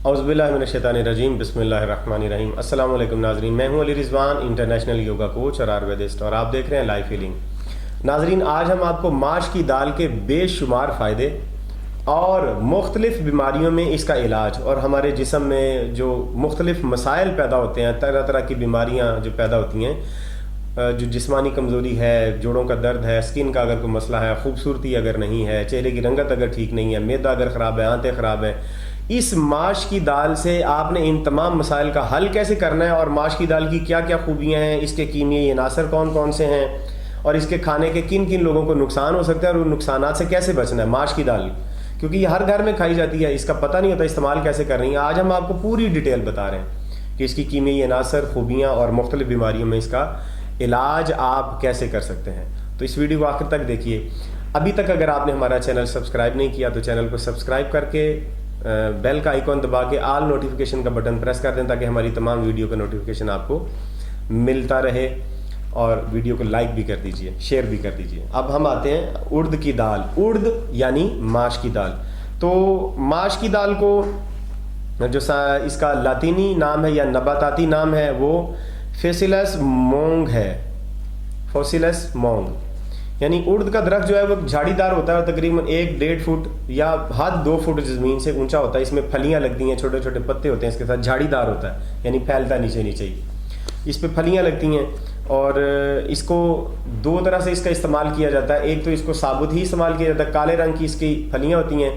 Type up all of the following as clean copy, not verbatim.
औज़ुबिल्लाहिमिनश्शैतानिर्रजीम बिस्मिल्लाहिर्रहमानिर्रहीम। अस्सलाम वालेकुम नाज़रीन, मैं हूं Ali Rizwan, international yoga coach और आयुर्वेदिस्ट, और आप देख रहे हैं लाइफ हीलिंग। नाज़रीन, आज हम आपको माश की दाल के बेशुमार फ़ायदे और मुख्तलिफ बीमारियों में इसका इलाज और हमारे जिस्म में जो मुख्तलिफ मसाइल पैदा होते हैं, तरह तरह की बीमारियाँ जो पैदा होती हैं, जो जिस्मानी कमज़ोरी है, जोड़ों का दर्द है, स्किन का अगर कोई मसला है, खूबसूरती अगर नहीं है, चेहरे की रंगत अगर ठीक नहीं है, मैदा अगर ख़राब है, आंतें ख़राब हैं, इस माश की दाल से आपने इन तमाम मसाइल का हल कैसे करना है और माश की दाल की क्या क्या खूबियाँ हैं, इसके कीमियाई अनासर कौन कौन से हैं और इसके खाने के किन किन लोगों को नुकसान हो सकता है और उन नुकसानात से कैसे बचना है। माश की दाल क्योंकि ये हर घर में खाई जाती है, इसका पता नहीं होता इस्तेमाल कैसे करनी है। आज हम आपको पूरी डिटेल बता रहे हैं कि इसकी कीमियाई अनासर, खूबियाँ और मुख्तलिफ बीमारियों में इसका इलाज आप कैसे कर सकते हैं। तो इस वीडियो को आखिर तक देखिए। अभी तक अगर आपने हमारा चैनल सब्सक्राइब नहीं किया तो चैनल को सब्सक्राइब करके बेल का आइकॉन दबा के ऑल नोटिफिकेशन का बटन प्रेस कर दें ताकि हमारी तमाम वीडियो का नोटिफिकेशन आपको मिलता रहे, और वीडियो को लाइक भी कर दीजिए, शेयर भी कर दीजिए। अब हम आते हैं उड़द की दाल। उड़द यानी माश की दाल। तो माश की दाल को जो इसका लातीनी नाम है या नबाताती नाम है वो फेसिलस मोंग है। फोसिलस मोंग यानी उड़द का दरख्त जो है वो झाड़ीदार होता है, तकरीबन 1-1.5 फुट या हद 2 फुट ज़मीन से ऊंचा होता है। इसमें फलियां लगती हैं, छोटे छोटे पत्ते होते हैं, इसके साथ झाड़ीदार होता है यानी फैलता नीचे नीचे ही। इस पे फलियां लगती हैं और इसको दो तरह से इसका इस्तेमाल किया जाता है। एक तो इसको साबुत ही इस्तेमाल किया जाता है, काले रंग की इसकी फलियां होती हैं।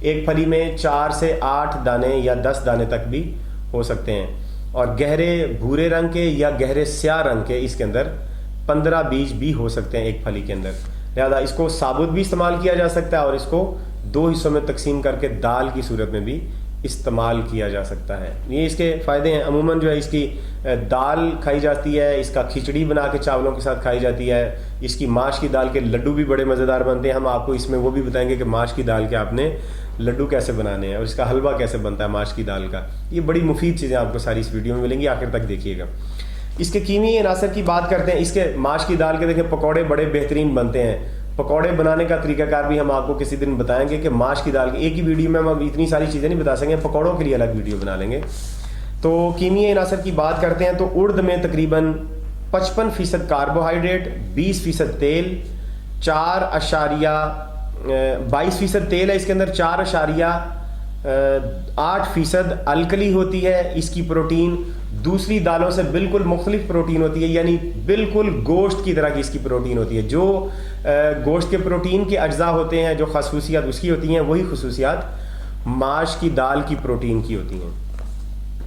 एक फली में 4 से 8 दाने या 10 दाने तक भी हो सकते हैं, और गहरे भूरे रंग के या गहरे स्याह रंग के इसके अंदर 15 बीज भी हो सकते हैं एक फली के अंदर। लिहाजा इसको साबुत भी इस्तेमाल किया जा सकता है और इसको 2 हिस्सों में तकसीम करके दाल की सूरत में भी इस्तेमाल किया जा सकता है। ये इसके फ़ायदे हैं। अमूमन जो है इसकी दाल खाई जाती है, इसका खिचड़ी बना के चावलों के साथ खाई जाती है। इसकी माश की दाल के लड्डू भी बड़े मज़ेदार बनते हैं। हम आपको इसमें वो भी बताएंगे कि माश की दाल के आपने लड्डू कैसे बनाने हैं और इसका हलवा कैसे बनता है माश की दाल का। ये बड़ी मुफीद चीज़ें आपको सारी इस वीडियो में मिलेंगी, आखिर तक देखिएगा। इसके कीमियाई अनासर की बात करते हैं। इसके माश की दाल के देखें पकौड़े बड़े बेहतरीन बनते हैं। पकौड़े बनाने का तरीकाकार भी हम आपको किसी दिन बताएंगे कि माश की दाल की एक ही वीडियो में हम इतनी सारी चीज़ें नहीं बता सकेंगे, पकौड़ों के लिए अलग वीडियो बना लेंगे। तो कीमियाई अनासर की बात करते हैं तो उड़द में तकरीबन 55% कार्बोहाइड्रेट, 20% तेल, 22% तेल है इसके अंदर, 4.8% अल्कली होती है इसकी प्रोटीन। दूसरी दालों से बिल्कुल मुख्तलिफ प्रोटीन होती है, यानी बिल्कुल गोश्त की तरह की इसकी प्रोटीन होती है। जो गोश्त के प्रोटीन के अज्जा होते हैं, जो खसूसियात उसकी होती हैं, वही खसूसियात माश की दाल की प्रोटीन की होती हैं।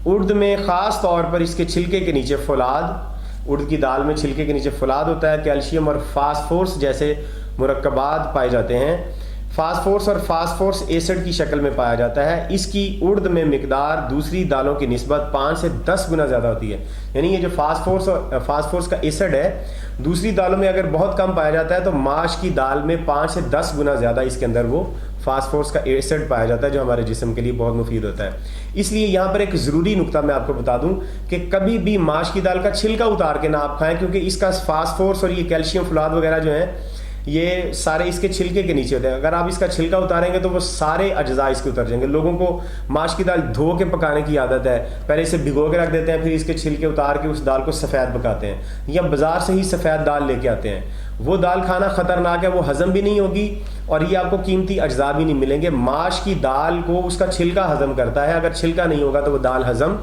उड़द में ख़ास तौर पर इसके छिलके के नीचे फौलाद, उड़द की दाल में छिलके के नीचे फौलाद होता है, कैल्शियम और फास्फोरस जैसे मुरक्कबात पाए जाते हैं। फास्फोरस और फास्फोरस एसिड की शक्ल में पाया जाता है। इसकी उड़द में मिकदार दूसरी दालों की निस्बत 5 से 10 गुना ज़्यादा होती है। यानी ये जो फास्फोरस का एसिड है दूसरी दालों में अगर बहुत कम पाया जाता है तो माश की दाल में 5 से 10 गुना ज़्यादा इसके अंदर वो फास्फोरस का एसिड पाया जाता है, जो हमारे जिस्म के लिए बहुत मुफीद होता है। इसलिए यहाँ पर एक ज़रूरी नुक्ता मैं आपको बता दूँ कि कभी भी माश की दाल का छिलका उतार के ना आप खाएँ, क्योंकि इसका फास्फोरस और ये कैल्शियम फुलाद वगैरह जो है ये सारे इसके छिलके के नीचे होते हैं। अगर आप इसका छिलका उतारेंगे तो वो सारे अज्जा इसके उतर जाएंगे। लोगों को माश की दाल धो के पकाने की आदत है, पहले इसे भिगो के रख देते हैं, फिर इसके छिलके उतार के उस दाल को सफ़ेद पकाते हैं, या बाजार से ही सफ़ेद दाल लेके आते हैं। वो दाल खाना ख़तरनाक है, वो हज़म भी नहीं होगी और ये आपको कीमती अज्जा भी नहीं मिलेंगे। माश की दाल को उसका छिलका हज़म करता है, अगर छिलका नहीं होगा तो वो दाल हज़म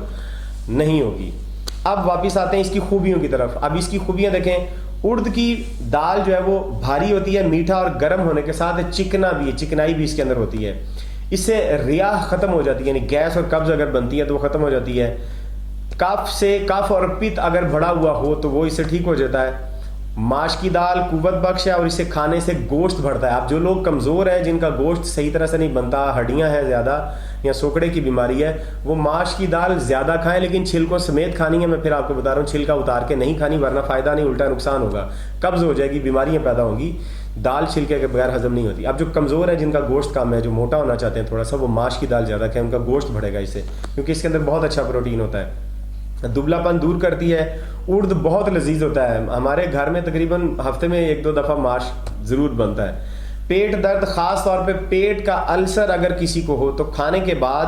नहीं होगी। अब वापस आते हैं इसकी खूबियों की तरफ। अब इसकी खूबियाँ देखें। उड़द की दाल जो है वो भारी होती है, मीठा और गर्म होने के साथ चिकना भी है, चिकनाई भी इसके अंदर होती है। इससे रियाह ख़त्म हो जाती है, यानी गैस और कब्ज़ अगर बनती है तो वो ख़त्म हो जाती है। कफ और पित्त अगर बढ़ा हुआ हो तो वो इससे ठीक हो जाता है। माश की दाल कुव्वत बख्श है और इसे खाने से गोश्त बढ़ता है। आप जो लोग कमज़ोर हैं, जिनका गोश्त सही तरह से नहीं बनता, हड्डियां हैं ज़्यादा या सोकड़े की बीमारी है, वो माश की दाल ज़्यादा खाएं, लेकिन छिलकों समेत खानी है। मैं फिर आपको बता रहा हूँ, छिलका उतार के नहीं खानी, वरना फ़ायदा नहीं, उल्टा नुकसान होगा, कब्ज़ हो जाएगी, बीमारियाँ पैदा होंगी। दाल छिलके के बगैर हज़म नहीं होती। अब जो कमज़ोर है, जिनका गोश्त कम है, जो मोटा होना चाहते हैं थोड़ा सा, वो माश की दाल ज़्यादा खाएं, उनका गोश्त बढ़ेगा इससे, क्योंकि इसके अंदर बहुत अच्छा प्रोटीन होता है, दुबलापन दूर करती है। उड़द बहुत लजीज होता है। हमारे घर में तकरीबन हफ्ते में 1-2 दफ़ा माश ज़रूर बनता है। पेट दर्द, ख़ास तौर पे पेट का अल्सर अगर किसी को हो तो खाने के बाद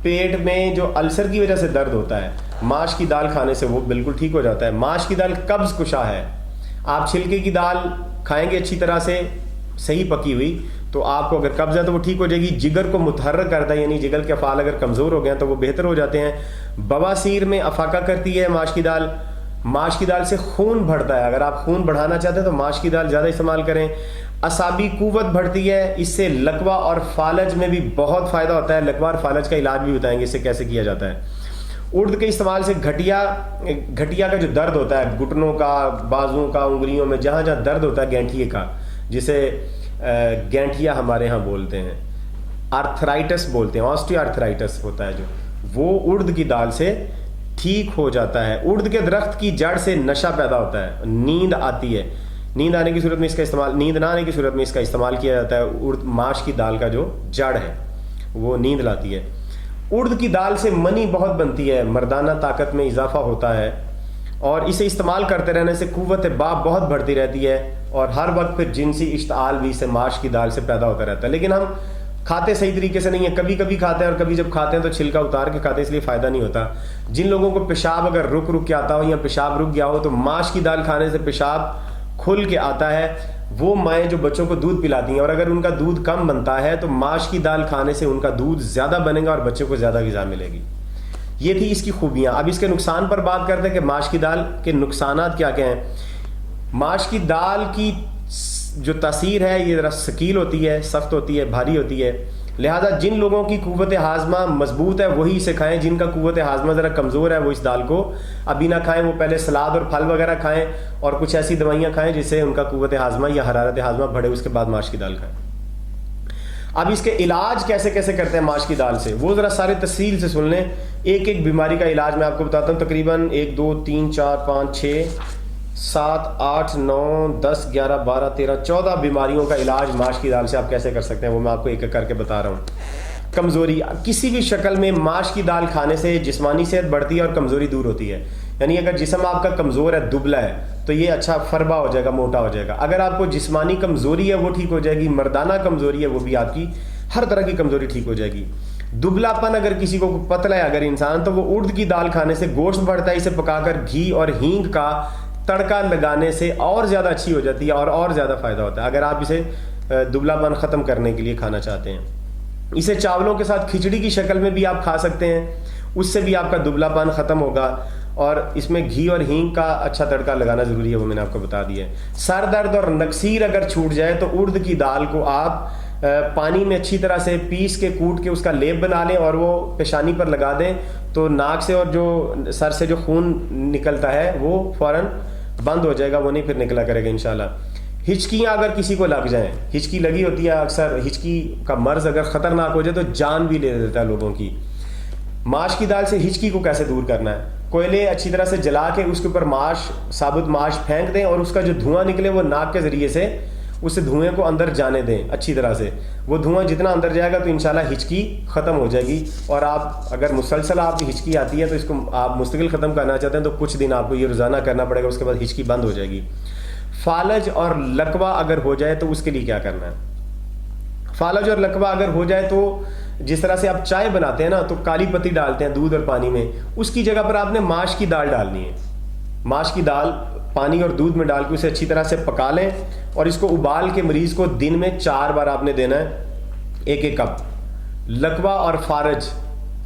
پیٹ میں جو السر کی وجہ سے درد ہوتا ہے، ماش کی دال کھانے سے وہ بالکل ٹھیک ہو جاتا ہے۔ ماش کی دال قبض کشا ہے، آپ چھلکے کی دال کھائیں گے اچھی طرح سے صحیح پکی ہوئی تو آپ کو اگر قبض ہے تو وہ ٹھیک ہو جائے گی۔ جگر کو متحرک کرتا ہے، یعنی جگر کے افعال اگر کمزور ہو گئے ہیں تو وہ بہتر ہو جاتے ہیں۔ بواسیر میں افاقہ کرتی ہے ماش کی دال۔ ماش کی دال سے خون بڑھتا ہے، اگر آپ خون بڑھانا چاہتے ہیں تو ماش کی دال زیادہ استعمال کریں۔ اعصابی قوت بڑھتی ہے، اس سے لکوہ اور فالج میں بھی بہت فائدہ ہوتا ہے۔ لکوہ اور فالج کا علاج بھی بتائیں گے اس سے کیسے کیا جاتا ہے۔ ارد کے استعمال سے گھٹیا کا جو درد ہوتا ہے، گھٹنوں کا، بازوں کا، انگلیوں میں جہاں جہاں درد ہوتا ہے گینٹھیے کا، جسے گینٹھیا ہمارے ہاں بولتے ہیں، آرتھرائٹس بولتے ہیں، آسٹیو آرتھرائٹس ہوتا ہے جو، وہ ارد کی دال سے ٹھیک ہو جاتا ہے۔ ارد کے درخت کی جڑ سے نشہ پیدا ہوتا ہے، نیند آتی ہے، نیند آنے کی صورت میں اس کا استعمال، نیند نہ آنے کی صورت میں اس کا استعمال کیا جاتا ہے۔ ارد ماش کی دال کا جو جڑ ہے وہ نیند لاتی ہے۔ ارد کی دال سے منی بہت بنتی ہے، مردانہ طاقت میں اضافہ ہوتا ہے، اور اسے استعمال کرتے رہنے سے قوت باپ بہت بڑھتی رہتی ہے، اور ہر وقت پھر جنسی اشتعال بھی اسے ماش کی دال سے پیدا ہوتا رہتا ہے۔ لیکن ہم کھاتے صحیح طریقے سے نہیں ہیں، کبھی کبھی کھاتے ہیں، اور کبھی جب کھاتے ہیں تو چھلکا اتار کے کھاتے ہیں، اس لیے فائدہ نہیں ہوتا۔ جن لوگوں کو پیشاب اگر رک کے آتا ہو یا پیشاب رک گیا ہو تو ماش کی دال کھانے سے پیشاب کھل کے آتا ہے۔ وہ مائیں جو بچوں کو دودھ پلاتی ہیں، اور اگر ان کا دودھ کم بنتا ہے تو ماش کی دال کھانے سے ان کا دودھ زیادہ بنے گا اور بچوں کو زیادہ غذا ملے گی۔ یہ تھی اس کی خوبیاں۔ اب اس کے نقصان پر بات کرتے ہیں کہ ماش کی دال کے نقصانات کیا کیا ہیں۔ ماش کی دال کی جو تاثیر ہے یہ ذرا ثقیل ہوتی ہے، سخت ہوتی ہے، بھاری ہوتی ہے، لہذا جن لوگوں کی قوت ہاضمہ مضبوط ہے وہی اسے کھائیں، جن کا قوت ہاضمہ ذرا کمزور ہے وہ اس دال کو ابھی نہ کھائیں، وہ پہلے سلاد اور پھل وغیرہ کھائیں اور کچھ ایسی دوائیاں کھائیں جس سے ان کا قوت ہاضمہ یا حرارت ہاضمہ بڑھے، اس کے بعد ماش کی دال کھائیں۔ اب اس کے علاج کیسے کیسے کرتے ہیں ماش کی دال سے، وہ ذرا سارے تفصیل سے سن لیں۔ ایک ایک بیماری کا علاج میں آپ کو بتاتا ہوں، تقریباً 1 2 3 4 5 6 7 8 9 10 11 12 13 14 بیماریوں کا علاج ماش کی دال سے آپ کیسے کر سکتے ہیں، وہ میں آپ کو ایک ایک کر کے بتا رہا ہوں۔ کمزوری، کسی بھی شکل میں ماش کی دال کھانے سے جسمانی صحت بڑھتی ہے اور کمزوری دور ہوتی ہے۔ یعنی اگر جسم آپ کا کمزور ہے، دبلا ہے، تو یہ اچھا فربا ہو جائے گا، موٹا ہو جائے گا۔ اگر آپ کو جسمانی کمزوری ہے وہ ٹھیک ہو جائے گی، مردانہ کمزوری ہے وہ بھی آپ کی ہر طرح کی کمزوری ٹھیک ہو جائے گی۔ دبلا پن اگر کسی کو پتلا ہے اگر انسان، تو وہ ارد کی دال کھانے سے گوشت بڑھتا ہے، اسے پکا کر گھی اور ہینگ کا تڑکا لگانے سے اور زیادہ اچھی ہو جاتی ہے اور زیادہ فائدہ ہوتا ہے، اگر آپ اسے دبلا پن ختم کرنے کے لیے کھانا چاہتے ہیں۔ اسے چاولوں کے ساتھ کھچڑی کی شکل میں بھی آپ کھا سکتے ہیں، اس سے بھی آپ کا دبلا پن ختم ہوگا، اور اس میں گھی اور ہینگ کا اچھا تڑکا لگانا ضروری ہے، وہ میں نے آپ کو بتا دیا ہے۔ سر درد اور نکسیر اگر چھوٹ جائے تو ارد کی دال کو آپ پانی میں اچھی طرح سے پیس کے کوٹ کے اس کا لیپ بنا لیں اور وہ پیشانی پر لگا دیں، تو ناک سے اور جو سر سے جو خون نکلتا ہے وہ فوراً بند ہو جائے گا، وہ نہیں پھر نکلا کرے گا انشاءاللہ۔ ہچکیاں اگر کسی کو لگ جائیں، ہچکی لگی ہوتی ہے اکثر، ہچکی کا مرض اگر خطرناک ہو جائے تو جان بھی لے دیتا ہے لوگوں کی۔ ماش کی دال سے ہچکی کو کیسے دور کرنا ہے، کوئلے اچھی طرح سے جلا کے اس کے اوپر ماش، ثابت ماش پھینک دیں، اور اس کا جو دھواں نکلے وہ ناک کے ذریعے سے اس دھوئیں کو اندر جانے دیں اچھی طرح سے۔ وہ دھواں جتنا اندر جائے گا تو انشاءاللہ ہچکی ختم ہو جائے گی، اور آپ اگر مسلسل آپ کی ہچکی آتی ہے تو اس کو آپ مستقل ختم کرنا چاہتے ہیں تو کچھ دن آپ کو یہ روزانہ کرنا پڑے گا، اس کے بعد ہچکی بند ہو جائے گی۔ فالج اور لکوہ اگر ہو جائے تو اس کے لیے کیا کرنا ہے۔ فالج اور لکوہ اگر ہو جائے تو جس طرح سے آپ چائے بناتے ہیں نا تو کالی پتی ڈالتے ہیں دودھ اور پانی میں، اس کی جگہ پر آپ نے ماش کی دال ڈالنی ہے۔ ماش کی دال پانی اور دودھ میں ڈال کے اسے اچھی طرح سے پکا لیں، اور اس کو ابال کے مریض کو دن میں 4 بار آپ نے دینا ہے، 1 کپ۔ لکوہ اور فارج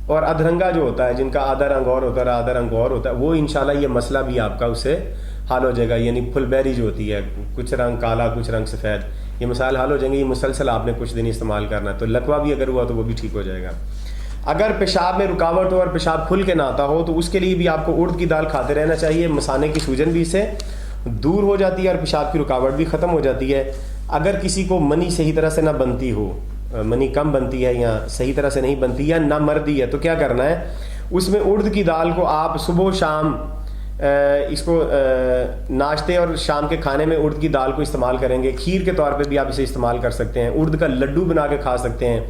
اور ادرنگا جو ہوتا ہے، جن کا آدھا رنگ اور ہوتا ہے آدھا رنگ اور ہوتا ہے، وہ انشاءاللہ یہ مسئلہ بھی آپ کا اس سے حل ہو جائے گا۔ یعنی پھل بیری جو ہوتی ہے، کچھ رنگ کالا کچھ رنگ سفید، یہ مسائل حل ہو جائیں گے۔ یہ مسلسل آپ نے کچھ دن استعمال کرنا ہے، تو لکوہ بھی اگر ہوا تو وہ بھی ٹھیک ہو جائے گا۔ اگر پیشاب میں رکاوٹ ہو اور پیشاب کھل کے نہ آتا ہو تو اس کے لیے بھی آپ کو ارد کی دال کھاتے رہنا چاہیے، مثانے کی سوجن بھی اس سے دور ہو جاتی ہے اور پیشاب کی رکاوٹ بھی ختم ہو جاتی ہے۔ اگر کسی کو منی صحیح طرح سے نہ بنتی ہو، منی کم بنتی ہے یا صحیح طرح سے نہیں بنتی یا نہ مردی ہے، تو کیا کرنا ہے، اس میں ارد کی دال کو آپ صبح و شام اس کو ناشتے اور شام کے کھانے میں ارد کی دال کو استعمال کریں گے۔ کھیر کے طور پہ بھی آپ اسے استعمال کر سکتے ہیں، ارد کا لڈو بنا کے کھا سکتے ہیں،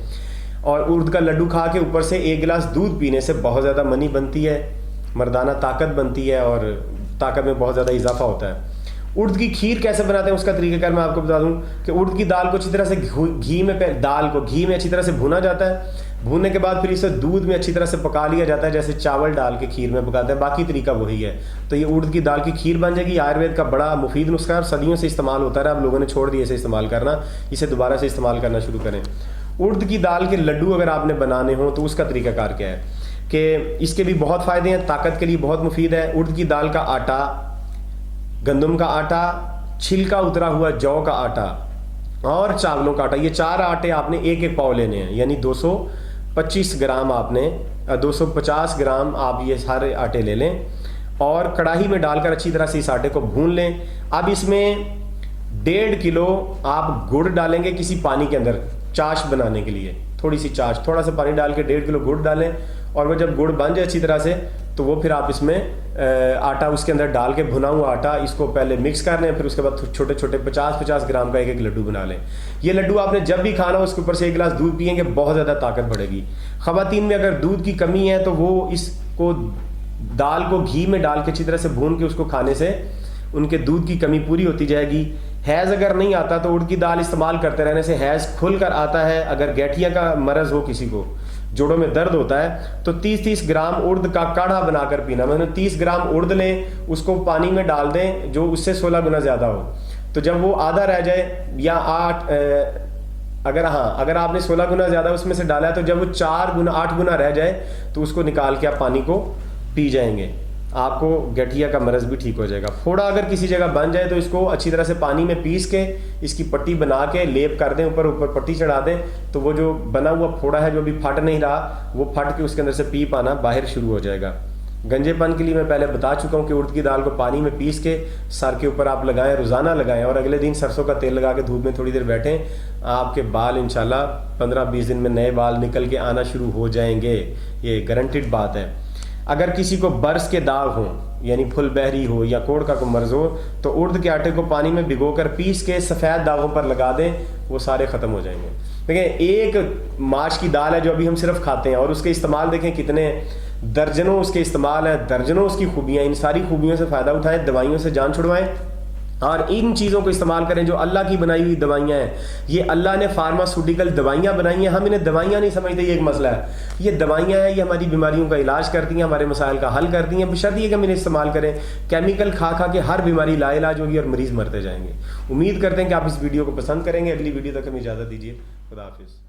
اور ارد کا لڈو کھا کے اوپر سے 1 گلاس دودھ پینے سے بہت زیادہ منی بنتی ہے، مردانہ طاقت بنتی ہے اور طاقت میں بہت زیادہ اضافہ ہوتا ہے۔ ارد کی کھیر کیسے بناتے ہیں اس کا طریقہ کار میں آپ کو بتا دوں کہ ارد کی دال کو اچھی طرح سے گھی میں اچھی طرح سے بھونا جاتا ہے، भूनने के बाद फिर इसे दूध में अच्छी तरह से पका लिया जाता है, जैसे चावल डाल के खीर में पकाते हैं, बाकी तरीका वही है। तो ये उड़द की दाल की खीर बन जाएगी। आयुर्वेद का बड़ा मुफीद नुस्खा है और सदियों से इस्तेमाल होता रहा, अब लोगों ने छोड़ दिया इसे इस्तेमाल करना, इसे दोबारा से इस्तेमाल करना शुरू करें। उड़द की दाल के लड्डू अगर आपने बनाने हो तो उसका तरीकाकार क्या है कि इसके भी बहुत फ़ायदे हैं, ताकत के लिए बहुत मुफीद है। उड़द की दाल का आटा, गंदम का आटा, छिलका उतरा हुआ जौ का आटा और चावलों का आटा, ये 4 आटे आपने एक एक पाव लेने हैं, यानी 225 ग्राम आपने 250 ग्राम आप ये सारे आटे ले लें और कढ़ाई में डालकर अच्छी तरह से इस आटे को भून लें। अब इसमें 1.5 किलो आप गुड़ डालेंगे किसी पानी के अंदर चाश बनाने के लिए, थोड़ी सी चाश, थोड़ा सा पानी डाल के 1.5 किलो गुड़ डालें और वो जब गुड़ बन जाए अच्छी तरह से तो वो फिर आप इसमें आटा उसके अंदर डाल के भुना हुआ आटा इसको पहले मिक्स कर लें, फिर उसके बाद छोटे छोटे 50-50 ग्राम का एक एक लड्डू बना लें। ये लड्डू आपने जब भी खाना हो उसके ऊपर से 1 गिलास दूध पिएंगे, बहुत ज़्यादा ताकत बढ़ेगी। ख़वातीन में अगर दूध की कमी है तो वो इसको दाल को घी में डाल के अच्छी तरह से भून के उसको खाने से उनके दूध की कमी पूरी होती जाएगी। हैज़ अगर नहीं आता तो उड़द की दाल इस्तेमाल करते रहने से हैज़ खुल कर आता है। अगर गठिया का मरज़ हो, किसी को जोड़ों में दर्द होता है, तो 30-30 ग्राम उड़द का काढ़ा बनाकर पीना। मतलब 30 ग्राम उड़द लें, उसको पानी में डाल दें जो उससे 16 गुना ज़्यादा हो, तो जब वो आधा रह जाए या 8 अगर आपने 16 गुना ज़्यादा उसमें से डाला है तो जब वो 8 गुना रह जाए तो उसको निकाल के आप पानी को पी जाएंगे, आपको गठिया का मरज़ भी ठीक हो जाएगा। फोड़ा अगर किसी जगह बन जाए तो इसको अच्छी तरह से पानी में पीस के इसकी पट्टी बना के लेप कर दें, ऊपर पट्टी चढ़ा दें, तो वो जो बना हुआ फोड़ा है जो भी फट नहीं रहा वो फट के उसके अंदर से पी पाना बाहर शुरू हो जाएगा। गंजेपन के लिए मैं पहले बता चुका हूँ कि उड़द की दाल को पानी में पीस के सर के ऊपर आप लगाएं, रोज़ाना लगाएं और अगले दिन सरसों का तेल लगा के धूप में थोड़ी देर बैठें, आपके बाल इंशाल्लाह 15-20 दिन में नए बाल निकल के आना शुरू हो जाएंगे, ये गारंटीड बात है। अगर किसी को बर्स के दाग हो, यानी फुल बहरी हो या कोढ़ का कोई मर्ज हो, तो उड़द के आटे को पानी में भिगोकर पीस के सफ़ेद दागों पर लगा दें, वो सारे ख़त्म हो जाएंगे। देखिए, एक माश की दाल है जो अभी हम सिर्फ खाते हैं और उसके इस्तेमाल देखें कितने दर्जनों उसके इस्तेमाल हैं, दर्जनों उसकी खूबियाँ। इन सारी खूबियों से फ़ायदा उठाएं, दवाइयों से जान छुड़वाएं और इन चीज़ों को इस्तेमाल करें जो अल्लाह की बनाई हुई दवाइयाँ हैं। ये अल्लाह ने फार्मास्यूटिकल दवाइयाँ बनाई हैं, हम इन्हें दवाइयाँ नहीं समझते, ये एक मसला है। ये दवाइयाँ हैं, ये हमारी बीमारियों का इलाज करती हैं, हमारे मसाइल का हल करती हैं, बशर्ते ये कि हम इन्हें इस्तेमाल करें। केमिकल खा खा के हर बीमारी लाइलाज होगी और मरीज़ मरते जाएंगे। उम्मीद करते हैं कि आप इस वीडियो को पसंद करेंगे। अगली वीडियो तक हमें इजाज़त दीजिए। खुदा हाफिज़।